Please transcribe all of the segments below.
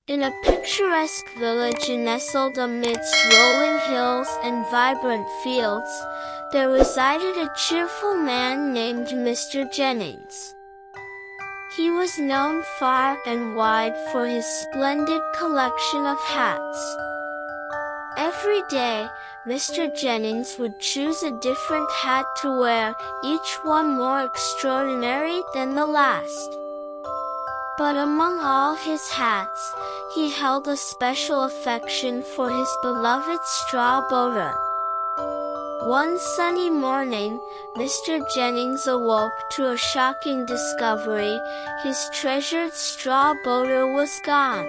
In a picturesque village nestled amidst rolling hills and vibrant fields, there resided a cheerful man named Mr. Jennings. He was known far and wide for his splendid collection of hats. Every day, Mr. Jennings would choose a different hat to wear, each one more extraordinary than the last. But among all his hats, he held a special affection for his beloved straw boater. One sunny morning, Mr. Jennings awoke to a shocking discovery: his treasured straw boater was gone.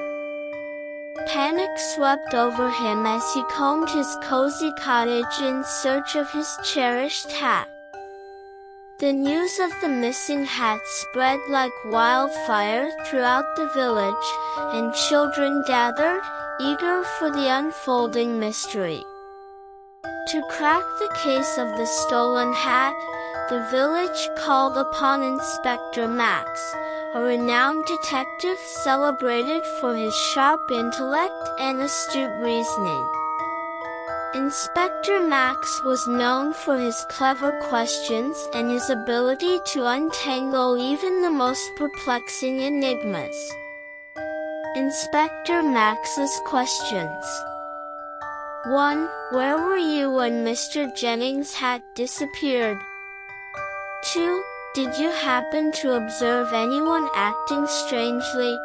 Panic swept over him as he combed his cozy cottage in search of his cherished hat. The news of the missing hat spread like wildfire throughout the village, and children gathered, eager for the unfolding mystery. To crack the case of the stolen hat, the village called upon Inspector Max, a renowned detective celebrated for his sharp intellect and astute reasoning. Inspector Max was known for his clever questions and his ability to untangle even the most perplexing enigmas. Inspector Max's questions. 1. Where were you when Mr. Jennings' hat disappeared? 2. Did you happen to observe anyone acting strangely?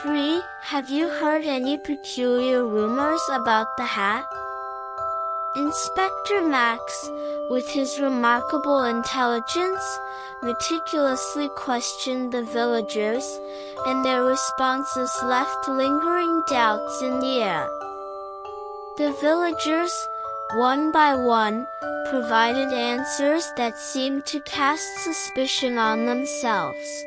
3. Have you heard any peculiar rumors about the hat? Inspector Max, with his remarkable intelligence, meticulously questioned the villagers, and their responses left lingering doubts in the air. The villagers, one by one, provided answers that seemed to cast suspicion on themselves.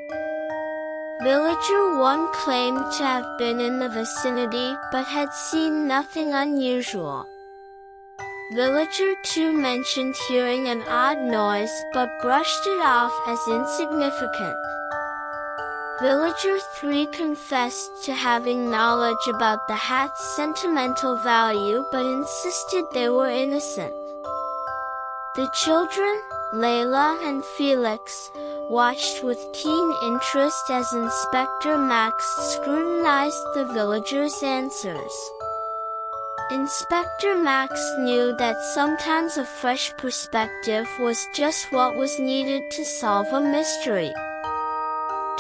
Villager 1 claimed to have been in the vicinity but had seen nothing unusual. Villager 2 mentioned hearing an odd noise but brushed it off as insignificant. Villager 3 confessed to having knowledge about the hat's sentimental value but insisted they were innocent. The children, Laila and Felix, watched with keen interest as Inspector Max scrutinized the villagers' answers. Inspector Max knew that sometimes a fresh perspective was just what was needed to solve a mystery.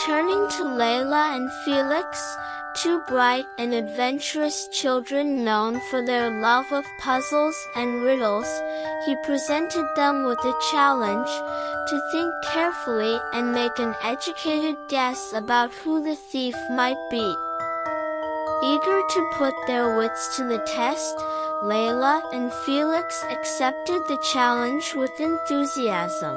Turning to Laila and Felix, two bright and adventurous children known for their love of puzzles and riddles, he presented them with a challenge: to think carefully and make an educated guess about who the thief might be. Eager to put their wits to the test, Laila and Felix accepted the challenge with enthusiasm.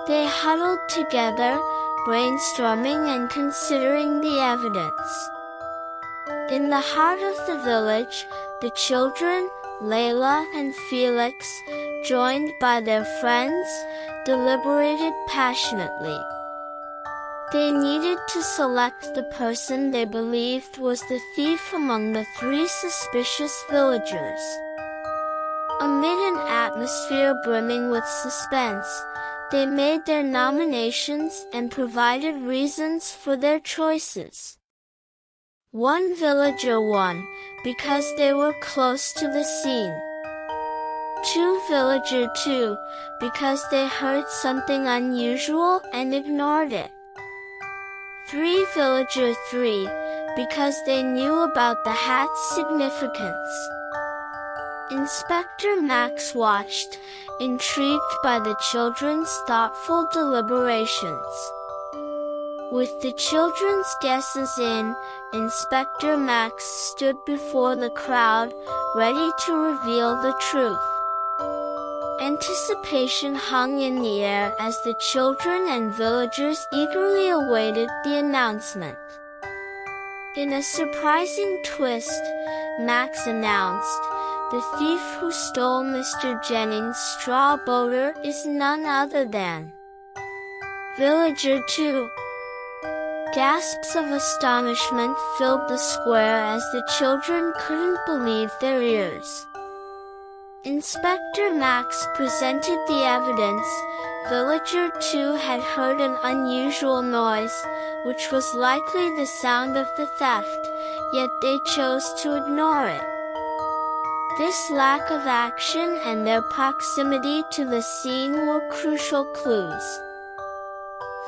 They huddled together, brainstorming and considering the evidence. In the heart of the village, the children, Laila and Felix, joined by their friends, deliberated passionately. They needed to select the person they believed was the thief among the three suspicious villagers. Amid an atmosphere brimming with suspense, they made their nominations and provided reasons for their choices. One villager won, because they were close to the scene. 2 villager 2, because they heard something unusual and ignored it. 3 villager 3, because they knew about the hat's significance. Inspector Max watched, intrigued by the children's thoughtful deliberations. With the children's guesses in, Inspector Max stood before the crowd, ready to reveal the truth. Anticipation hung in the air as the children and villagers eagerly awaited the announcement. In a surprising twist, Max announced, "The thief who stole Mr. Jennings' straw boater is none other than Villager 2." Gasps of astonishment filled the square as the children couldn't believe their ears. Inspector Max presented the evidence. Villager 2 had heard an unusual noise, which was likely the sound of the theft, yet they chose to ignore it. This lack of action and their proximity to the scene were crucial clues.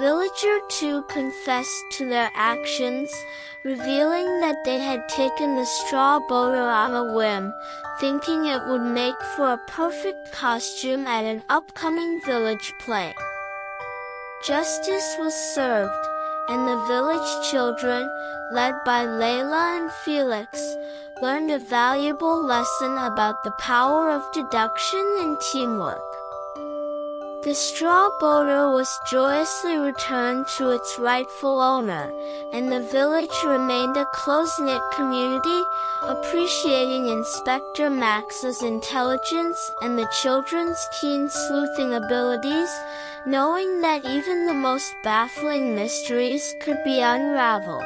Villager 2 confessed to their actions, revealing that they had taken the straw boater on a whim, thinking it would make for a perfect costume at an upcoming village play. Justice was served, and the village children, led by Laila and Felix, learned a valuable lesson about the power of deduction and teamwork. The straw boater was joyously returned to its rightful owner, and the village remained a close-knit community, appreciating Inspector Max's intelligence and the children's keen sleuthing abilities, knowing that even the most baffling mysteries could be unraveled.